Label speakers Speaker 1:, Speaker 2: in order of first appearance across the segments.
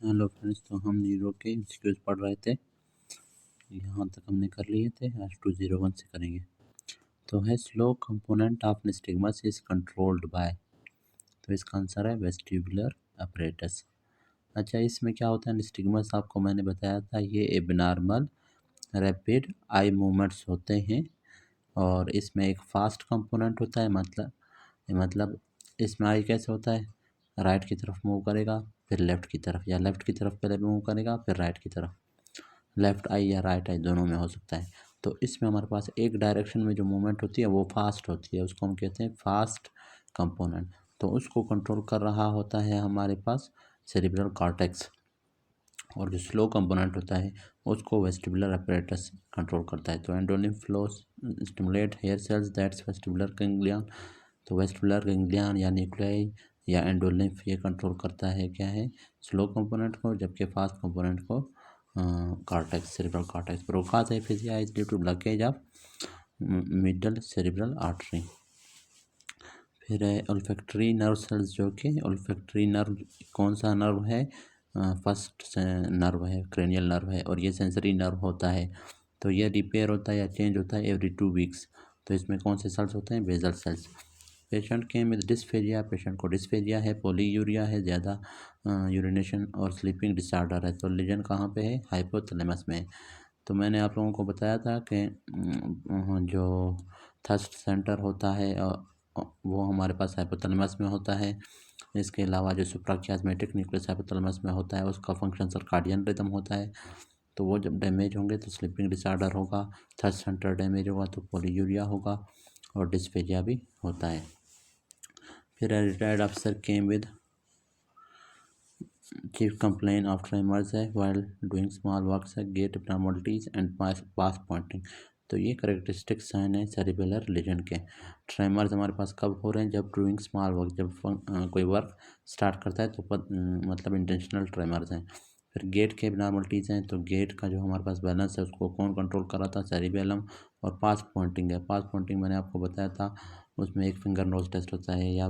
Speaker 1: Hello friends, तो हम Nero के एमसीक्यूज पढ़ रहे थे। यहाँ तक हमने कर लिए थे, आज 201 से करेंगे। तो है slow component of nystagmus is controlled by, तो इसका आंसर है वेस्टिबुलर अपरेटस। अच्छा, इसमें क्या होता है? निस्टिग्मस आपको मैंने बताया था, ये एबनॉर्मल रैपिड आई मूवमेंट्स होते हैं और इसमें एक फास्ट कंपोनेंट होता है। मतलब इसमें आई कैसे होता है? राइट की तरफ मूव करेगा, फिर लेफ़्ट की तरफ, या लेफ़्ट की तरफ पहले मूव करेगा फिर राइट की तरफ। लेफ़्ट आई या राइट आई दोनों में हो सकता है। तो इसमें हमारे पास एक डायरेक्शन में जो मूवमेंट होती है वो फास्ट होती है, उसको हम कहते हैं फास्ट कंपोनेंट। तो उसको कंट्रोल कर रहा होता है हमारे पास सेरिब्रल कॉर्टेक्स, और जो स्लो कंपोनेंट होता है उसको वेस्टिबुलर अपरेटस कंट्रोल करता है। तो endolymph flow stimulate hair cells that's vestibular ganglion. तो वेस्टिबुलर गैंग्लियन या न्यूक्लियाई या एंडोलिम्फ ये कंट्रोल करता है क्या है? स्लो कंपोनेंट को, जबकि फास्ट कंपोनेंट को cortex, cerebral cortex. Broca's aphasia is due to blockage of middle cerebral artery. फिर है ओल्फैक्टरी नर्व सेल्स, जो कि ओल्फैक्टरी नर्व कौन सा नर्व है? फर्स्ट नर्व है, क्रेनियल नर्व है, और ये सेंसरी नर्व होता है। तो ये रिपेयर होता है या चेंज होता है एवरी 2 वीक्स। तो इसमें कौन से सेल्स होते हैं? Basal cells. पेशेंट के में डिस्फेजिया, पेशेंट को डिस्फेजिया है, पोलीयूरिया है, ज़्यादा यूरिनेशन और स्लीपिंग डिसऑर्डर है। तो लीजन कहाँ पे है? हाइपोथैलेमस में। तो मैंने आप लोगों को बताया था कि जो थर्स्ट सेंटर होता है वो हमारे पास हाइपोथैलेमस में होता है। इसके अलावा जो सुप्राकियास्मेटिक न्यूक्लियस हाइपोथैलेमस में होता है उसका फंक्शन सर्काडियन रिदम होता है। तो वो जब डैमेज होंगे तो स्लीपिंग डिसऑर्डर होगा, थर्ड सेंटर डैमेज होगा तो पोलीयूरिया होगा, और डिस्फेजिया भी होता है। फिर रिटायर्ड अफसर came with chief complain of tremors है वाइल डूइंग स्मॉल वर्क्स है, gait abnormalities and past pointing. तो ये करेक्टरिस्टिक साइन है सेरिबेलर लीजन के। ट्रेमर्स हमारे पास कब हो रहे हैं? जब डूइंग स्मॉल वर्क, जब कोई वर्क स्टार्ट करता है तो मतलब इंटेंशनल ट्रेमर्स हैं। फिर गेट के एब्नॉर्मलिटीज़ हैं, तो गेट का जो हमारे पास बैलेंस है उसको कौन कंट्रोल कर रहा था? सेरिबेलम। और पास पॉइंटिंग है, पास पॉइंटिंग मैंने आपको बताया था, उसमें एक फिंगर नोज टेस्ट होता है, या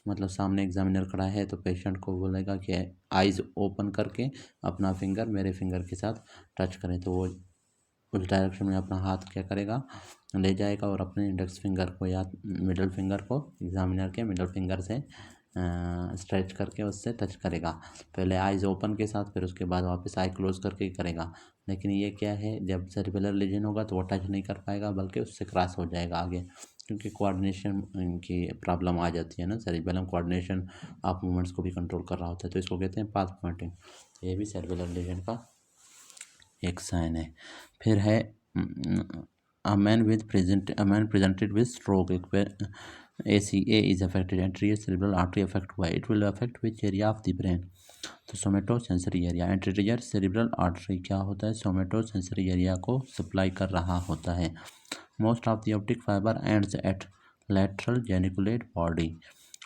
Speaker 1: मतलब सामने एग्जामिनर खड़ा है तो पेशेंट को बोलेगा कि आइज़ ओपन करके अपना फिंगर मेरे फिंगर के साथ टच करें, तो वो उस डायरेक्शन में अपना हाथ क्या करेगा? ले जाएगा, और अपने इंडेक्स फिंगर को या मिडल फिंगर को एग्जामिनर के मिडल फिंगर से स्ट्रेच करके उससे टच करेगा। पहले आइज़ ओपन के साथ, फिर उसके बाद वापस आई क्लोज करके ही करेगा। लेकिन ये क्या है, जब सेरिबेलर लीजन होगा तो वो टच नहीं कर पाएगा, बल्कि उससे क्रॉस हो जाएगा आगे, क्योंकि कोऑर्डिनेशन की प्रॉब्लम आ जाती है ना। सेरिबेलम कोऑर्डिनेशन ऑफ मूवमेंट्स को भी कंट्रोल कर रहा होता है, तो इसको कहते हैं पास पॉइंटिंग। ये भी सेरिबेलर लीजन का एक साइन है। फिर है a man presented with stroke, ACA is affected, anterior cerebral artery affect हुआ, it will affect which area of the brain? तो सोमेटोसेंसरी एरिया। एंटीरियर सेरिब्रल आर्टरी क्या होता है? सोमेटोसेंसरी एरिया को सप्लाई कर रहा होता है। Most of the optic fibre ends eight lateral geniculate body,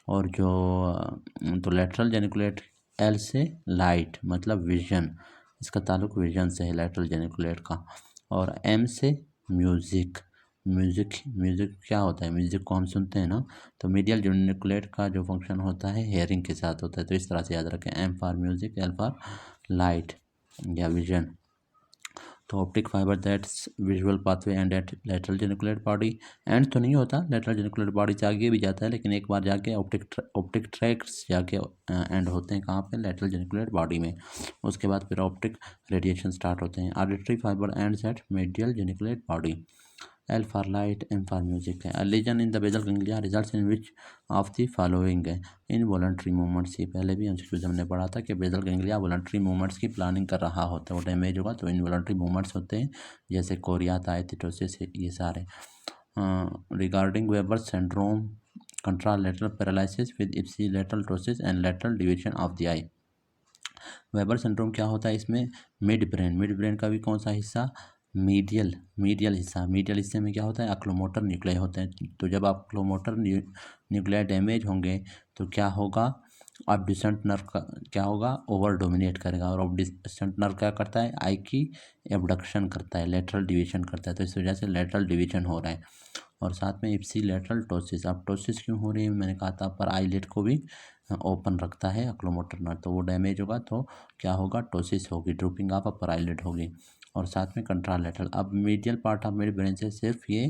Speaker 1: और जो तो लेटरल जेनिकुलेट, एल से लाइट मतलब विजन, इसका ताल्लुक विजन से है लेटरल जेनिकुलेट का, और एम से म्यूज़िक। म्यूज़िक क्या होता है? म्यूज़िक को हम सुनते हैं ना, तो मीडियल जेनिकुलेट का जो फंक्शन होता है हेयरिंग के साथ होता है। तो इस तरह से याद रखें, M for music, L for light या विजन। तो optic fibre that's visual pathway and at lateral geniculate body. And तो नहीं होता, लेटरल जेनिकुलेट बॉडी से आगे भी जाता है, लेकिन एक बार जाके ऑप्टिक ट्रैक्ट्स जाके एंड होते हैं कहाँ पे? लेटरल जेनिकुलेट बॉडी में। उसके बाद फिर ऑप्टिक रेडिएशन स्टार्ट होते हैं। Auditory fibre ends at medial geniculate body. L for light, M for music है। A lesion in the basal ganglia results in which of the following है? Involuntary movements. ये पहले भी एमसीक्यूज हमने पढ़ा था कि बेसल गैंग्लिया वॉलंटरी मूवमेंट्स की प्लानिंग कर रहा होता है, वो डैमेज होगा तो इनवॉलंटरी मूवमेंट्स होते हैं, जैसे कोरिया, थायथिटोसिस, ये सारे। Regarding Weber syndrome, contralateral paralysis with ipsilateral ptosis and lateral division of the eye. Weber syndrome क्या होता है? इसमें मिड ब्रेन का भी कौन सा हिस्सा? मीडियल हिस्सा। मीडियल हिस्से में क्या होता है? अक्लोमोटर न्यूक्लियाई होते हैं। तो जब अक्लोमोटर न्यूक्लियाई डैमेज होंगे तो क्या होगा? ऑब्ड्यूसेंट नर्व का क्या होगा? ओवर डोमिनेट करेगा, और ऑब्ड्यूसेंट नर्व क्या करता है? आई की एबडक्शन करता है, लेटरल डिवीजन करता है। तो इस वजह से लेटरल डिवीजन हो रहा है। और साथ में इप्सी लेटरल टोसिस। अब टोसिस क्यों हो रही है? मैंने कहा था पर आईलेट को भी ओपन रखता है ऑक्यूलोमोटर नर्व, तो वो डैमेज होगा तो क्या होगा, टोसिस होगी, ड्रूपिंग ऑफ अपर आईलिड होगी। और साथ में कंट्रालेटरल। अब medial part of mid brain से सिर्फ ये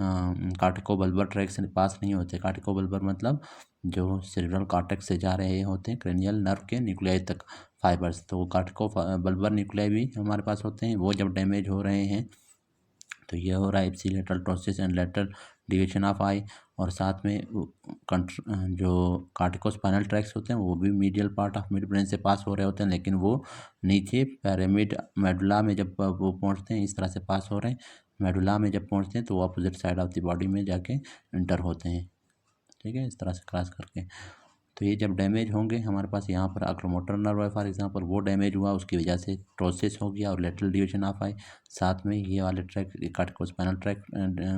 Speaker 1: कार्टिकोबल्बर ट्रैक से पास नहीं होते। कार्टिकोबल्बर मतलब जो सेरेब्रल कॉर्टेक्स से जा रहे होते हैं क्रेनियल नर्व के न्यूक्लियाई तक फाइबर्स, तो कार्टिकोबल्बर न्यूक्लियाई भी हमारे पास होते हैं। वो जब डैमेज हो रहे हैं तो ये हो रहा है ipsilateral ptosis and lateral deviation of eye. और साथ में जो कार्टिकोस्पाइनल ट्रैक्स होते हैं वो भी medial part of mid brain से पास हो रहे होते हैं, लेकिन वो नीचे पैरामिड मेडुला में जब वो पहुंचते हैं इस तरह से पास हो रहे हैं। मेडुला में जब पहुंचते हैं तो वो opposite side of the body में जाके इंटर होते हैं, ठीक है, इस तरह से क्रॉस करके। तो ये जब डैमेज होंगे हमारे पास यहाँ पर ऑक्यूलोमोटर नर्व है फॉर एग्जांपल, वो डैमेज हुआ, उसकी वजह से टोसिस हो गया और लेटरल डिवीजन ऑफ आई। साथ में ये वाले ट्रैक कार्टिकोस्पाइनल ट्रैक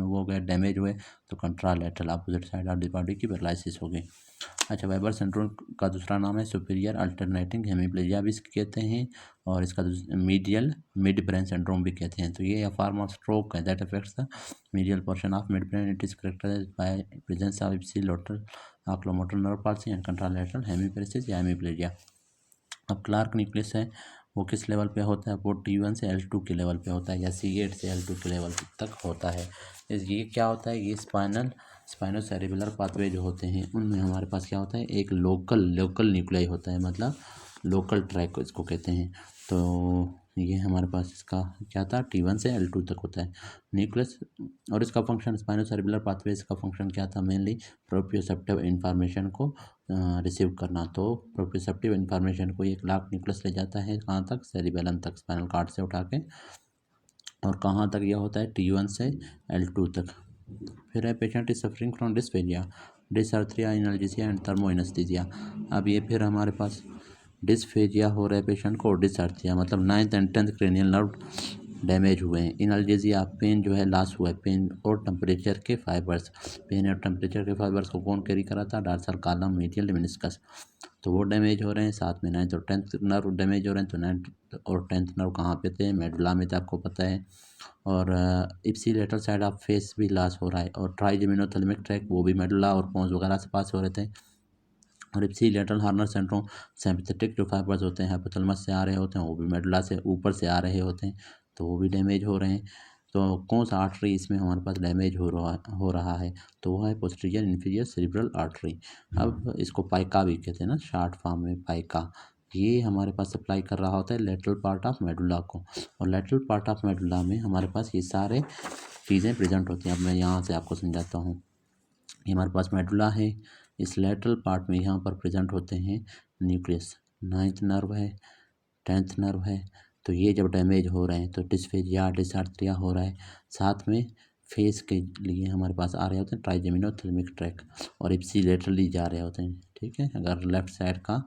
Speaker 1: वो गए डैमेज हुए, तो contralateral opposite side of the body की पैरालिसिस हो गई। अच्छा, वेबर सिंड्रोम का दूसरा नाम है सुपीरियर अल्टरनेटिंग हेमीप्लेजिया भी इसको कहते हैं, और इसका मीडियल मिड ब्रेन सिंड्रोम भी कहते हैं। तो ये फॉर्म ऑफ स्ट्रोक है that affects the medial portion of mid brain. It is characterised by presence of ipsilateral oculomotor nerve palsy and contralateral hemiplegia या हेमीप्लेजिया। अब क्लार्क न्यूक्लियस है वो किस लेवल पे होता है, वो T1 से L2 के लेवल पे होता है या C8 से L2 के लेवल तक होता है। ये क्या होता है, ये स्पाइनोसेरेब्रल पाथवे जो होते हैं उनमें हमारे पास क्या होता है, एक लोकल न्यूक्लियाई होता है, मतलब लोकल ट्रैक इसको कहते हैं। तो ये हमारे पास इसका क्या था, T1 से L2 तक होता है न्यूक्लियस। और इसका फंक्शन स्पाइनोसेरेब्रल पाथवेज का फंक्शन क्या था, मेनली प्रोप्रियोसेप्टिव इन्फॉर्मेशन को रिसीव करना। तो प्रोप्रियोसेप्टिव इन्फॉर्मेशन को ये क्लार्क न्यूक्लियस ले जाता है कहाँ तक, सेरिबेलम तक, स्पाइनल कॉर्ड से उठा के। और कहाँ तक यह होता है, T1 से L2 तक। फिर है patient is suffering from dysphagia, dysarthria, analgesia and thermo anaesthesia. अब ये फिर हमारे पास डिस्फेजिया हो रहा है पेशेंट को, डिसआर्थरिया मतलब 9th and 10th cranial nerve damage हुए हैं। एनाल्जेसिया पेन जो है लॉस हुआ है, पेन और टेम्परेचर के फाइबर्स, पेन और टेम्परेचर के फाइबर्स को कौन कैरी करा था, डॉर्सल कॉलम मीडियल मेनिस्कस, तो वो डैमेज हो रहे हैं। साथ में 9th और 10th नर्व डैमेज हो रहे हैं। तो 9th और 10th नर्व कहाँ पे थे, मेडुला में थे, आपको पता है। और इप्सिलेटरल साइड ऑफ फेस भी लॉस हो रहा है। और ट्राइजेमिनोथैलेमिक ट्रैक वो भी मेडुला और पोन्स वगैरह से पास हो रहे थे। और इप्सिलेटरल हार्नर सिंड्रोम, सिंपैथेटिक जो फाइबर्स होते हैं हाइपोथैलेमस से आ रहे होते हैं वो भी मेडुला से ऊपर से आ रहे होते हैं, तो वो भी डैमेज हो रहे हैं। तो कौन सा आर्टरी इसमें हमारे पास डैमेज हो रहा है, तो वो है पोस्टीरियर इन्फीरियर सेरिब्रल आर्टरी। अब इसको पाइका भी कहते हैं ना, शॉर्ट फॉर्म में पाइका। ये हमारे पास सप्लाई कर रहा होता है लेटरल पार्ट ऑफ मेडुला को। और लेटरल पार्ट ऑफ मेडुला में हमारे पास ये सारे चीज़ें प्रेजेंट होती हैं। अब मैं यहाँ से आपको समझाता हूँ। ये हमारे पास मेडुला है, इस लेटरल पार्ट में यहाँ पर प्रेजेंट होते हैं न्यूक्लियस, 9th नर्व है, 10th नर्व है। तो ये जब डैमेज हो रहे हैं तो डिस्फेजिया, डिसआर्थरिया हो रहा है। साथ में फेस के लिए हमारे पास आ रहे होते हैं ट्राइजेमिनोथैलेमिक ट्रैक, और इप्सिलेटरली जा रहे होते हैं, ठीक है। अगर लेफ्ट साइड का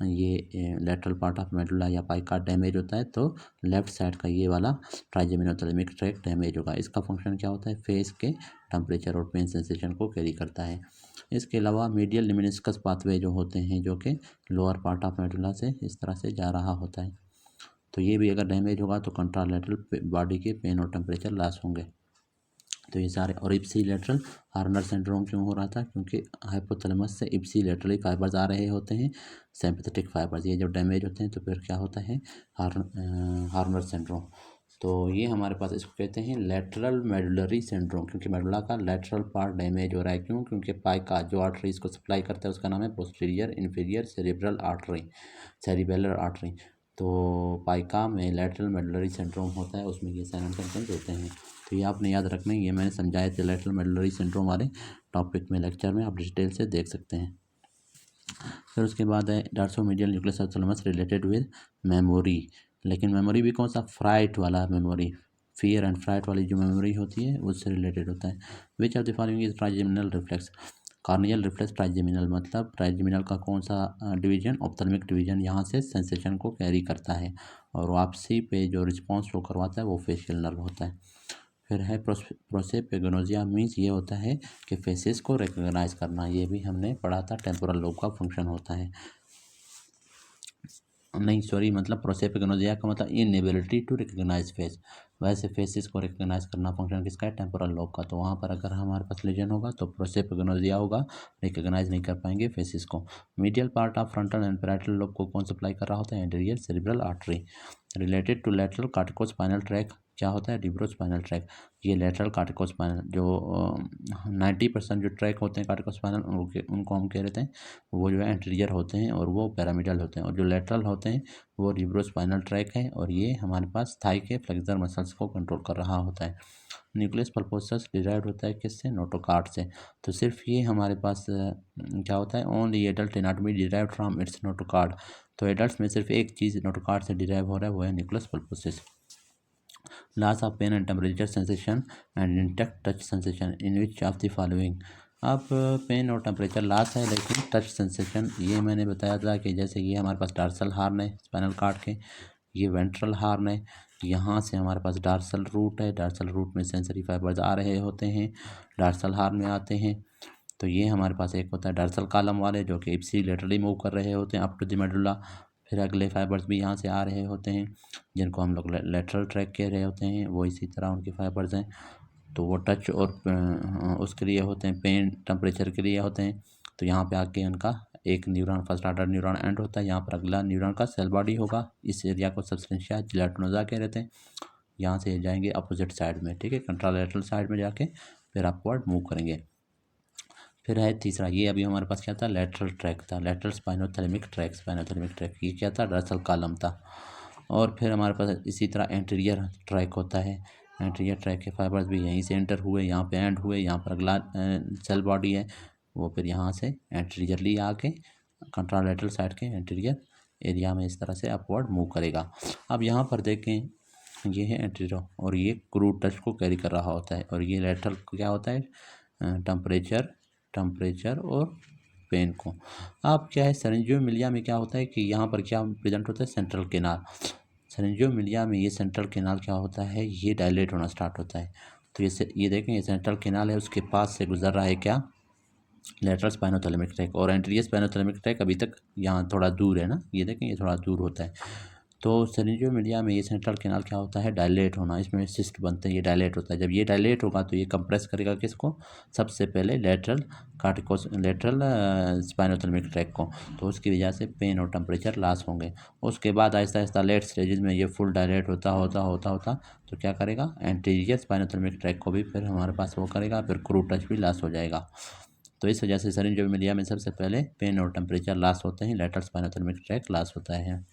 Speaker 1: ये लेटरल पार्ट ऑफ मेडुला या पाइका डैमेज होता है तो लेफ्ट साइड का ये वाला ट्राइजेमिनोथैलेमिक ट्रैक डैमेज होगा। इसका फंक्शन क्या होता है, फेस के टेम्परेचर और पेन सेंसेशन को कैरी करता है। इसके अलावा मीडियल लिमिनिस्कस पाथवे जो होते हैं जो कि लोअर पार्ट ऑफ मेडुला से इस तरह से जा रहा होता है, तो ये भी अगर डैमेज होगा तो कंट्रालेटरल बॉडी के पेन और टेम्परेचर लॉस होंगे। तो ये सारे। और इप्सिलेटरल हार्नर सिंड्रोम क्यों हो रहा था, क्योंकि हाइपोथैलेमस से इप्सिलेटरली फाइबर्स आ रहे होते हैं, सिंपैथेटिक फाइबर्स, ये जब डैमेज होते हैं तो फिर क्या होता है, हार्नर सिंड्रोम। तो ये हमारे पास इसको कहते हैं लेटरल मेडुलरी सिंड्रोम, क्योंकि मेडुला का लेटरल पार्ट डैमेज हो रहा है। क्यों, क्योंकि पाइका जो आर्टरी इसको सप्लाई करता है उसका नाम है posterior inferior cerebral artery, cerebellar artery. तो पाइका में लेटरल मेडुलरी सिंड्रोम होता है, उसमें ये साइन सिम्टम्स होते हैं। तो ये आपने याद रखना है, ये मैंने समझाए थे लेटरल मेडुलरी सिंड्रोम वाले टॉपिक में, लेक्चर में आप डिटेल से देख सकते हैं। फिर उसके बाद है dorsomedial nucleus of thalamus related with memory. लेकिन मेमोरी भी कौन सा, फ्राइट वाला मेमोरी, फियर एंड फ्राइट वाली जो मेमोरी होती है उससे रिलेटेड होता है। विच of the following is trigeminal reflex, corneal reflex trigeminal, मतलब ट्राइजेमिनल का कौन सा डिवीजन, ऑप्थेल्मिक डिवीजन यहाँ से सेंसेशन को कैरी करता है। और वापसी पे जो रिस्पॉन्स शो करवाता है वो फेशियल नर्व होता है। फिर है प्रोसेपेगोनोजिया, मीन्स ये होता है कि फेसेस को रिकग्नाइज करना, ये भी हमने पढ़ा था, टेम्पोरल लोब का फंक्शन होता है। नहीं सॉरी, मतलब प्रोसोएपिग्नोसिया का मतलब इनएबिलिटी टू रिकग्नाइज फेस। वैसे फेसेस को रिकग्नाइज करना फंक्शन किसका है, टेम्पोरल लोब का। तो वहाँ पर अगर हमारे पास लीजन होगा तो प्रोसोएपिग्नोसिया होगा, रिकग्नाइज नहीं कर पाएंगे फेसेस को। Medial part of frontal and parietal lobe को कौन सप्लाई कर रहा होता है, anterior cerebral artery. Related to lateral corticospinal tract क्या होता है, डिब्रोस्पाइनल ट्रैक। ये लेटरल कार्टिकोस्पाइनल जो 90% जो ट्रैक होते हैं कार्टिकोस्पाइनल उनको हम कह रहे थे वो जो है एंटीरियर होते हैं और वो पैरामिडल होते हैं, और जो लेटरल होते हैं वो डिब्रोस्पाइनल ट्रैक है, और ये हमारे पास थाई के फ्लेक्सर मसल्स को कंट्रोल कर रहा होता है। न्यूक्लियस पल्पोसस डिराइव होता है किससे, नोटोकार्ड से। तो सिर्फ ये हमारे पास क्या होता है, only adult anatomy derive from its notochord. तो एडल्ट में सिर्फ एक चीज़ नोटोकार्ड से डिराइव हो रहा है, वो है nucleus pulposus. Loss of pain and temperature sensation and intact touch sensation in which of the following. अब पेन और टेम्परेचर लॉस है, लेकिन टच सेंसेशन ये मैंने बताया था कि जैसे ये हमारे पास डार्सल हार्न है स्पाइनल कॉर्ड के, ये वेंट्रल हार्न है, यहाँ से हमारे पास डार्सल रूट है, डार्सल रूट में सेंसरी फाइबर्स आ रहे होते हैं, डार्सल हार्न में आते हैं। तो ये हमारे पास एक होता है डार्सल कॉलम वाले जो कि इप्सी लेटरली मूव कर रहे होते हैं अप टू द मेडुला। फिर अगले फाइबर्स भी यहाँ से आ रहे होते हैं जिनको हम लोग लेटरल ट्रैक कह रहे होते हैं, वो इसी तरह उनके फाइबर्स हैं। तो वो टच और उसके लिए होते हैं, पेन टेम्परेचर के लिए होते हैं। तो यहाँ पे आके उनका एक neuron first order neuron and होता है, यहाँ पर अगला न्यूरॉन का सेल बॉडी होगा, इस एरिया को सबस्टेंशिया जिलेटिनोसा कह रहे थे। यहाँ से जाएंगे अपोजिट साइड में, ठीक है, कंट्रालैटरल साइड में जाके फिर अपवर्ड मूव करेंगे। फिर है तीसरा, ये अभी हमारे पास क्या था, लेटरल ट्रैक था, lateral spinothalamic track, spinothalamic track ये क्या था, डॉर्सल कॉलम था। और फिर हमारे पास इसी तरह एंटीरियर ट्रैक होता है, एंटीरियर ट्रैक के फाइबर्स भी यहीं से एंटर हुए, यहाँ पे एंड हुए, यहाँ पर अगला सेल बॉडी है, वो फिर यहाँ से एंटीरियरली आके कंट्रालैटरल साइड के एंटीरियर एरिया में इस तरह से अपवर्ड मूव करेगा। अब यहाँ पर देखें, ये है एंटीरियर और ये क्रूड टच को कैरी कर रहा होता है, और ये लेटरल क्या होता है, टेम्परेचर और पेन को। अब क्या है, सरिंजियोमिलिया में क्या होता है कि यहाँ पर क्या प्रेजेंट होता है, सेंट्रल केनाल। सरिंजियोमिलिया में ये सेंट्रल केनाल क्या होता है, ये डायलेट होना स्टार्ट होता है। तो ये देखें, ये सेंट्रल केनाल है, उसके पास से गुजर रहा है क्या, लेटरल स्पाइनोथैलेमिक ट्रैक, और एंटीरियर स्पाइनोथैलेमिक ट्रैक अभी तक यहाँ थोड़ा दूर है ना, ये देखें ये थोड़ा दूर होता है। तो सरिंजियोमिलिया में ये सेंट्रल केनाल क्या होता है, डायलेट होना, इसमें सिस्ट बनते हैं, ये डायलेट होता है। जब ये डायलेट होगा तो ये कंप्रेस करेगा किसको, सबसे पहले लेटरल स्पाइनोथैलेमिक ट्रैक को, तो उसकी वजह से पेन और टेम्परेचर लॉस होंगे। उसके बाद आहिस्ता आहिस्ता लेट स्टेजेस में ये फुल डायलेट होता होता होता होता तो क्या करेगा, एंटीरियर स्पाइनोथैलेमिक ट्रैक को भी फिर हमारे पास वो करेगा, फिर क्रूड टच भी लॉस हो जाएगा। तो इस वजह से सरिंजियोमिलिया में सबसे पहले पेन और टेम्परेचर लॉस होते हैं, लेटरल स्पाइनोथैलेमिक ट्रैक लॉस होता है।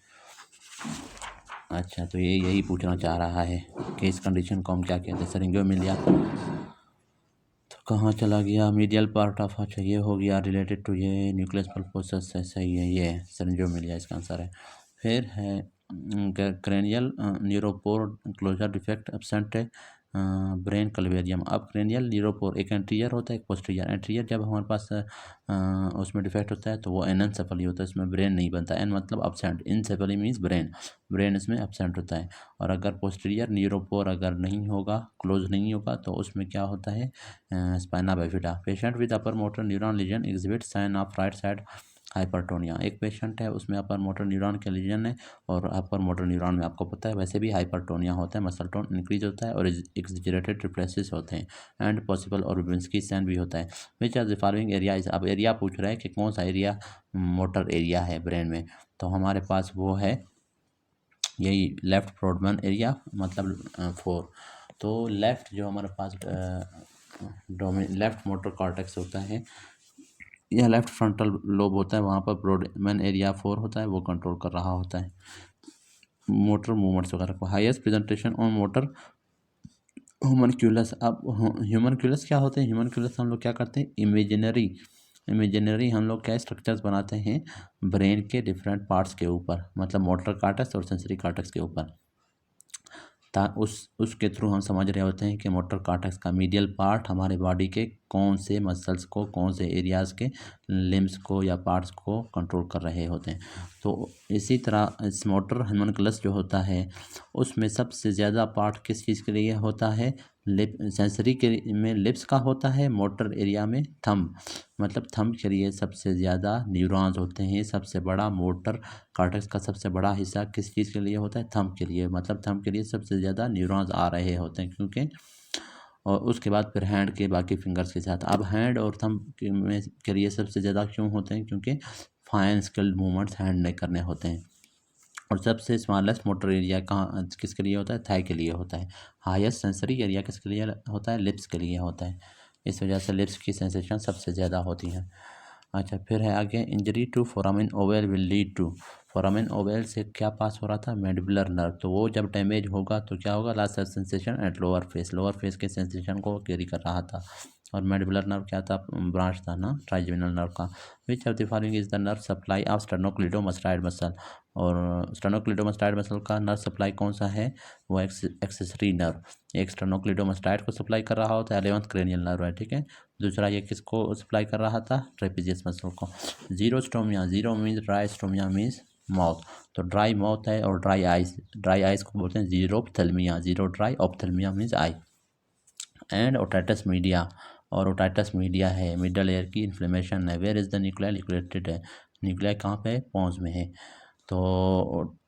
Speaker 1: अच्छा, तो ये यही पूछना चाह रहा है कि इस कंडीशन को हम क्या कहते हैं, सरिंजियोमिलिया। तो कहाँ चला गया, मीडियल पार्ट ऑफ, अच्छा ये हो गया रिलेटेड टू ये न्यूक्लियस पल्पोसस है, सही है, ये सरिंजियोमिलिया इसका आंसर है। फिर है cranial neuropore closure defect absent है ब्रेन कल्वेरियम। अब क्रेनियल न्यूरोपोर एक एंटीरियर होता है एक पोस्टीरियर। एंटीरियर जब हमारे पास उसमें डिफेक्ट होता है तो वो एनएनसेफली होता है, इसमें ब्रेन नहीं बनता, एन मतलब एब्सेंट, इनसेफली मीन्स ब्रेन, ब्रेन इसमें एब्सेंट होता है। और अगर पोस्टीरियर न्यूरोपोर अगर नहीं होगा, क्लोज नहीं होगा, तो उसमें क्या होता है, spina bifida. Patient with upper motor neuron lesion exhibit sign of right side hypertonia. एक पेशेंट है उसमें अपर मोटर न्यूरॉन के लीजन है, और अपर मोटर न्यूरॉन में आपको पता है वैसे भी हाइपरटोनिया होता है, मसल टोन इंक्रीज होता है और एक्सजरेटेड रिफ्लेक्सेस होते हैं, एंड पॉसिबल और रुबिन्स्की साइन भी होता है। Which are the following area is, अब एरिया पूछ रहा है कि कौन सा एरिया मोटर एरिया है ब्रेन में, तो हमारे पास वो है यही लेफ्ट फ्रोडमन एरिया, मतलब 4। तो लेफ्ट जो हमारे पास लेफ्ट मोटर कॉर्टेक्स होता है या लेफ्ट फ्रंटल लोब होता है, वहाँ पर ब्रोडमैन एरिया 4 होता है, वो कंट्रोल कर रहा होता है मोटर मूवमेंट्स वगैरह को। Highest presentation on motor homunculus. अब ह्यूमनक्यूलस क्या होते हैं, ह्यूमनक्यूलस हम लोग क्या करते हैं, इमेजिनरी हम लोग क्या स्ट्रक्चर्स बनाते हैं ब्रेन के डिफरेंट पार्ट्स के ऊपर, मतलब मोटर कॉर्टेक्स और सेंसरी कॉर्टेक्स के ऊपर, उसके थ्रू हम समझ रहे होते हैं कि मोटर कॉर्टेक्स का मीडियल पार्ट हमारे बॉडी के कौन से मसल्स को, कौन से एरियाज़ के लिम्स को या पार्ट्स को कंट्रोल कर रहे होते हैं। तो इसी तरह इस मोटर होम्यूनकुलस जो होता है उसमें सबसे ज़्यादा पार्ट किस चीज़ के लिए होता है, लिप सेंसरी के में लिप्स का होता है, मोटर एरिया में थंब, मतलब थंब के लिए सबसे ज़्यादा न्यूरॉन्स होते हैं। सबसे बड़ा मोटर कॉर्टेक्स का सबसे बड़ा हिस्सा किस चीज़ के लिए होता है, थंब के लिए, मतलब थंब के लिए सबसे ज़्यादा न्यूरॉन्स आ रहे होते हैं क्योंकि, और उसके बाद फिर हैंड के बाकी फिंगर्स के साथ। अब हैंड और थंब के लिए सबसे ज़्यादा क्यों होते हैं, क्योंकि फाइन स्किल्ड मूवमेंट्स हैंड ने करने होते हैं। और सबसे स्मॉलेस्ट मोटर एरिया कहाँ किसके लिए होता है, थाई के लिए होता है। हाईएस्ट सेंसरी एरिया किसके लिए होता है, लिप्स के लिए होता है। इस वजह से लिप्स की सेंसेशन सबसे ज़्यादा होती है। अच्छा, फिर है आगे, injury to foramen ovale will lead to, foramen ovale से क्या पास हो रहा था, मैंडिबुलर नर्व, तो वो जब डैमेज होगा तो क्या होगा, last sensation at lower face, lower face के सेंसेशन को कैरी कर रहा था। और मैंडिबुलर नर्व क्या था, ब्रांच था ना ट्राइजेमिनल नर्व का। Which of the following is the nerve supply of sternocleidomastoid muscle, और स्टेर्नोक्लिडोमास्टाइड मसल का नर्व सप्लाई कौन सा है, वो एक्सेसरी नर्व। एक स्टेर्नोक्लिडोमास्टाइड को सप्लाई कर रहा होता है, 11th क्रेनियल नर्व है, ठीक है। दूसरा ये किसको सप्लाई कर रहा था, ट्रेपेजियस मसल को। Xerostomia, xero means dry, stomia means mouth, तो ड्राई माउथ है और ड्राई आइज को बोलते हैं xerophthalmia, xero dry, ophthalmia means eye. And otitis media, और ओटाइटस मीडिया है मिडल एयर की इन्फ्लेमेशन है। Where is the nuclei, liquidated है, न्यूक्लिया कहाँ पे है, पॉन्स में है। तो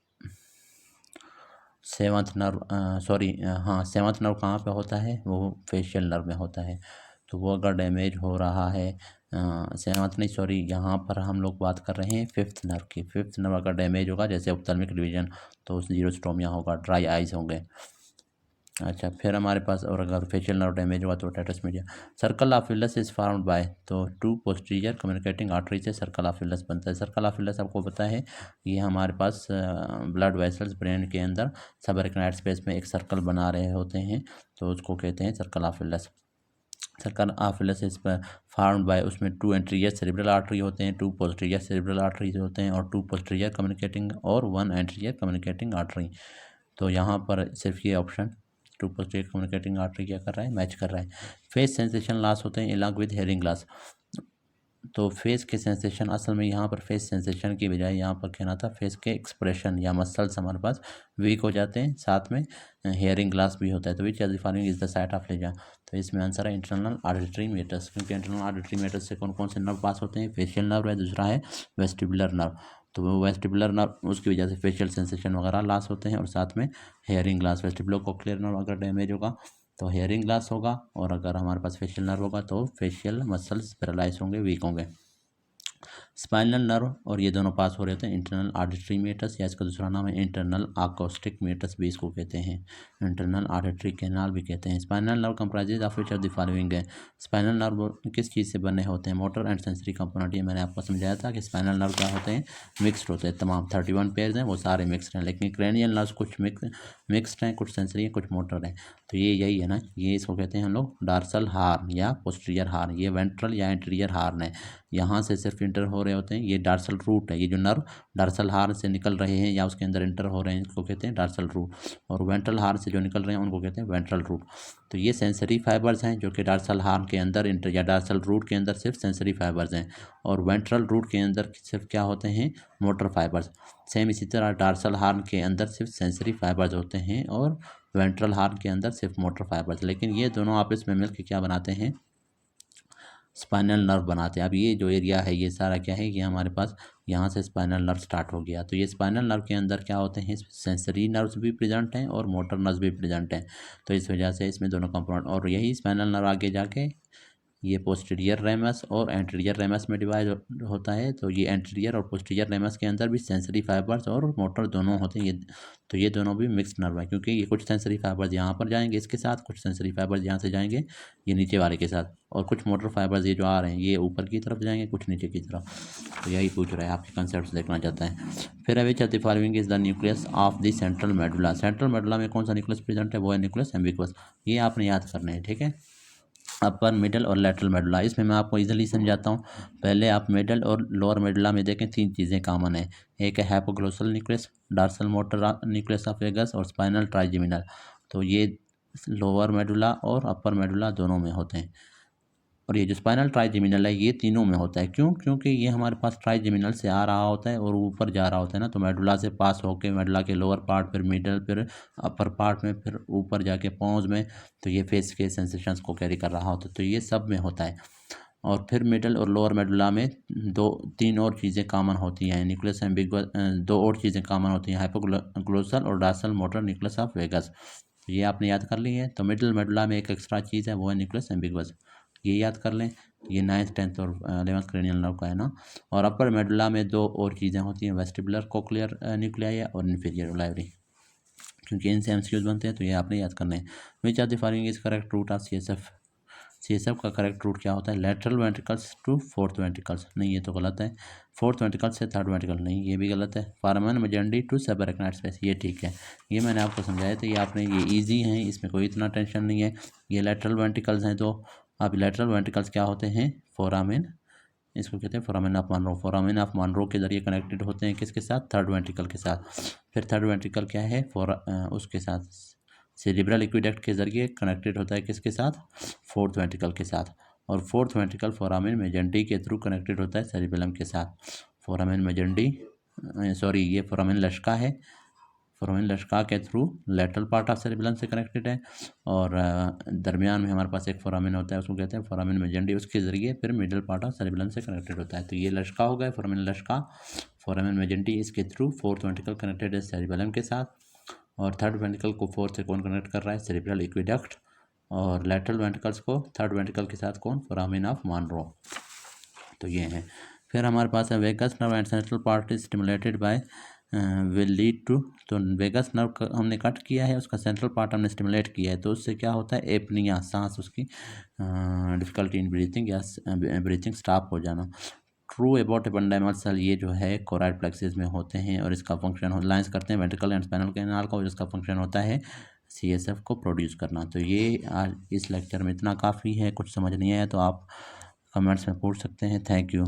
Speaker 1: सेवंथ नर्व, सेवंथ नर्व कहाँ पे होता है, वो फेशियल नर्व में होता है। तो वो अगर डैमेज हो रहा है, सेवंथ नहीं सॉरी, यहाँ पर हम लोग बात कर रहे हैं फिफ्थ नर्व की। फिफ्थ नर्व अगर डैमेज होगा जैसे ऑप्थेल्मिक डिवीजन, तो जीरोस्टोमिया होगा, ड्राई आइज होंगे। अच्छा, फिर हमारे पास, और अगर फेशियल नर्व डैमेज हुआ तो otitis media. Circle of Willis is formed bye, तो टू पोस्टीरियर कम्युनिकेटिंग आर्टरी से सर्कल ऑफ विलस बनता है। सर्कल ऑफ विलस आपको पता है, ये हमारे पास ब्लड वेसल्स ब्रेन के अंदर सब आर्कनाइड स्पेस में एक सर्कल बना रहे होते हैं, तो उसको कहते हैं circle of Willis. Circle of Willis is formed by, उसमें टू एंटीरियर सेरिब्रल आर्टरी होते हैं, टू पोस्टीरियर सेरिब्रल आर्टरीज होते हैं, और टू पोस्टीरियर कम्युनिकेटिंग और वन एंटीरियर कम्युनिकेटिंग आर्टरी। तो यहाँ पर सिर्फ ये option two posterior communicating artery क्या कर रहा है, मैच कर रहा है। फेस सेंसेशन लॉस होते हैं अलॉन्ग विद हेयरिंग लॉस, तो फेस के सेंसेशन, असल में यहाँ पर फेस सेंसेशन की बजाय यहाँ पर कहना था फेस के एक्सप्रेशन या मसल्स हमारे पास वीक हो जाते हैं, साथ में हेयरिंग लॉस भी होता है। तो विच of the following is the site of लेजा, तो इसमें आंसर है इंटरनल ऑडिटरी मेटर्स, क्योंकि इंटरनल ऑडिटरी मेटर्स से कौन कौन से नर्व पास होते हैं, फेशियल नर्व है, दूसरा है वेस्टिबुलर नर्व। तो वो वेस्टिबुलर नर्व, उसकी वजह से फेशियल सेंसेशन वगैरह लॉस होते हैं, और साथ में hearing loss. Vestibular cochlear nerve अगर डैमेज होगा तो हेयरिंग लॉस होगा, और अगर हमारे पास फेशियल नर्व होगा तो फेशियल मसल्स पैरालाइज होंगे, वीक होंगे। स्पाइनल नर्व और ये दोनों पास हो रहे होते हैं इंटरनल ऑडिटरी मेटस, या इसका दूसरा नाम है इंटरनल अकॉस्टिक मेटस भी इसको कहते हैं, इंटरनल ऑडिटरी कैनाल भी कहते हैं। Spinal nerve comprises of which of the following है, स्पाइनल नर्व किस चीज़ से बने होते हैं, मोटर एंड सेंसरी कंपोनेंट। ये मैंने आपको समझाया था कि स्पाइनल नर्व क्या होते हैं, मिक्सड होते हैं, तमाम 31 पेयर्स हैं वो सारे मिक्सड हैं, लेकिन क्रेनियल नर्व कुछ मिक्सड हैं, कुछ सेंसरी हैं, कुछ मोटर हैं। तो ये यही है ना, ये इसको कहते हैं हम लोग डार्सल हार्न या पोस्टीरियर हार्न, ये वेंट्रल या एंटीरियर हार्न है, यहाँ से सिर्फ इंटर हो रहे होते हैं, ये डार्सल रूट है, ये जो नर्व डार्सल हार्न से निकल रहे हैं या उसके अंदर इंटर हो रहे हैं इसको कहते हैं डार्सल रूट, और वेंट्रल हार्न से जो निकल रहे हैं उनको कहते हैं वेंट्रल रूट। तो ये सेंसरी फाइबर्स हैं जो कि डार्सल हार्न के अंदर इंटर या डार्सल रूट के अंदर सिर्फ सेंसरी फाइबर्स हैं, और वेंट्रल रूट के अंदर सिर्फ क्या होते हैं, मोटर फाइबर्स। सेम इसी तरह डार्सल हार्न के अंदर सिर्फ सेंसरी फाइबर्स होते हैं, और वेंट्रल हार्न के अंदर सिर्फ मोटर फाइबर्स, लेकिन ये दोनों आपस में मिलकर क्या बनाते हैं, स्पाइनल नर्व बनाते हैं। अब ये जो एरिया है ये सारा क्या है, ये हमारे पास यहाँ से स्पाइनल नर्व स्टार्ट हो गया। तो ये स्पाइनल नर्व के अंदर क्या होते हैं, सेंसरी नर्व्स भी प्रेजेंट हैं और मोटर नर्व्स भी प्रेजेंट हैं, तो इस वजह से इसमें दोनों कंपोनेंट, और यही स्पाइनल नर्व आगे जाके ये पोस्टीरियर रेमस और एंटीरियर रेमस में डिवाइड होता है। तो ये एंटीरियर और पोस्टीरियर रेमस के अंदर भी सेंसरी फाइबर्स और मोटर दोनों होते हैं, ये तो ये दोनों भी मिक्स्ड नर्व है, क्योंकि ये कुछ सेंसरी फाइबर्स यहाँ पर जाएंगे इसके साथ, कुछ सेंसरी फाइबर्स यहाँ से जाएंगे ये नीचे वाले के साथ, और कुछ मोटर फाइबर्स ये जो आ रहे हैं ये ऊपर की तरफ जाएंगे, कुछ नीचे की तरफ। तो यही पूछ रहा है, आपके कंसेप्ट देखना चाहता है। फिर अभी चलते following is the nucleus of the central medulla, central medulla में कौन सा न्यूक्लियस प्रेजेंट है, वो है न्यूक्लियस एम्बिगुअस, ये आपने याद करना है, ठीक है। अपर मिडल और लेटरल मेडुला, इसमें मैं आपको इजीली समझाता हूँ। पहले आप मिडल और लोअर मेडुला में देखें, तीन चीज़ें कॉमन है, एक है hypoglossal nucleus, dorsal motor nucleus of vagus, और स्पाइनल ट्राइजेमिनल। तो ये लोअर मेडुला और अपर मेडुला दोनों में होते हैं। और ये जो स्पाइनल ट्राइजेमिनल है ये तीनों में होता है। क्यों? क्योंकि ये हमारे पास ट्राइजेमिनल से आ रहा होता है और ऊपर जा रहा होता है ना, तो मेडुला से पास होके मेडुला के लोअर पार्ट, फिर मिडल, फिर अपर पार्ट में, फिर ऊपर जाके पॉन्ज में, तो ये फेस के सेंसेशंस को कैरी कर रहा होता है। तो ये सब में होता है। और फिर मिडल और लोअर मेडुला में तीन और चीज़ें कॉमन होती हैं, न्यूक्लियस एम्बिगुअस, दो और चीज़ें कॉमन होती हैं, हाइपोग्लोसल और dorsal motor nucleus of vagus. तो ये आपने याद कर ली है। तो मिडल मेडुला में एक एक्स्ट्रा चीज़ है, वो है न्यूक्लियस एम्बिगुअस, ये याद कर लें। ये 9th 10th और 11th क्रेनियल नर्व का है ना। और अपर मेडुला में दो और चीज़ें होती हैं, वेस्टिबुलर कोक्लियर न्यूक्लियाई और इन्फीरियर ओलाइवरी, क्योंकि इनसे एमसीक्यूज बनते हैं, तो ये आपने याद करने हैं। Which are the following is correct route of CSF. CSF का करेक्ट रूट क्या होता है? Lateral ventricles to fourth ventricles, नहीं ये तो गलत है। फोर्थ वेंट्रिकल से थर्ड वेंट्रिकल, नहीं ये भी गलत है। फोरामन मेजेंडी टू सबअरेक्नोइड स्पेस, ये ठीक है। ये मैंने आपको समझाया था, ये आपने, ये इजी हैं, इसमें कोई इतना टेंशन नहीं है। ये लेटरल वेंट्रिकल्स हैं, तो अब लेटरल वेंट्रिकल्स क्या होते हैं? फोरामेन, इसको कहते हैं foramen of Monroe. Foramen of Monroe के जरिए कनेक्टेड होते हैं किसके साथ? थर्ड वेंट्रिकल के साथ। फिर थर्ड वेंट्रिकल क्या है? उसके साथ सेरिब्रल एक्विडक्ट के जरिए कनेक्टेड होता है किसके साथ? फोर्थ वेंट्रिकल के साथ। और फोर्थ वेंट्रिकल फोरामेन मेजेंडी के थ्रू कनेक्टेड होता है सेरिबेलम के साथ। फोरामेन मेजेंडी, सॉरी ये फोरामेन लश्का है, फोरामेन लश्का के through lateral part of cerebellum से कनेक्टेड है। और दरमियान में हमारे पास एक फोरामेन होता है, उसको कहते हैं फोरामेन मेजेंडी, उसके जरिए फिर मिडल पार्ट ऑफ सेरिबेलम से कनेक्टेड होता है। तो ये लश्का हो गया, फोरामेन लश्का। फोरामेन मेजेंडी इसके थ्रू फोर्थ वेंट्रिकल कनेक्टेड है सेरिबेलम के साथ। और थर्ड वेंट्रिकल को फोर्थ से कौन कनेक्ट कर रहा है? Cerebral aqueduct. और लेटरल वेंट्रिकल्स को थर्ड वेंट्रिकल के साथ कौन? Foramen of Monro. तो ये है। फिर हमारे पास है vagus nerve and central part is stimulated by will lead to. तो वेगस नर्व हमने कट किया है, उसका सेंट्रल पार्ट हमने स्टिमुलेट किया है, तो उससे क्या होता है? एपनिया, सांस उसकी डिफिकल्टी इन ब्रीथिंग या ब्रीथिंग स्टॉप हो जाना। ट्रू अबाउट एपेंडाइमल सेल, ये जो है कोराइड प्लेक्सिस में होते हैं और इसका फंक्शन लाइंस करते हैं वेंट्रिकल एंड स्पाइनल कैनाल का, और इसका फंक्शन होता है सीएसएफ को प्रोड्यूस करना। तो ये आज इस लेक्चर में इतना काफ़ी है। कुछ समझ नहीं आया तो आप कमेंट्स में पूछ सकते हैं। Thank you.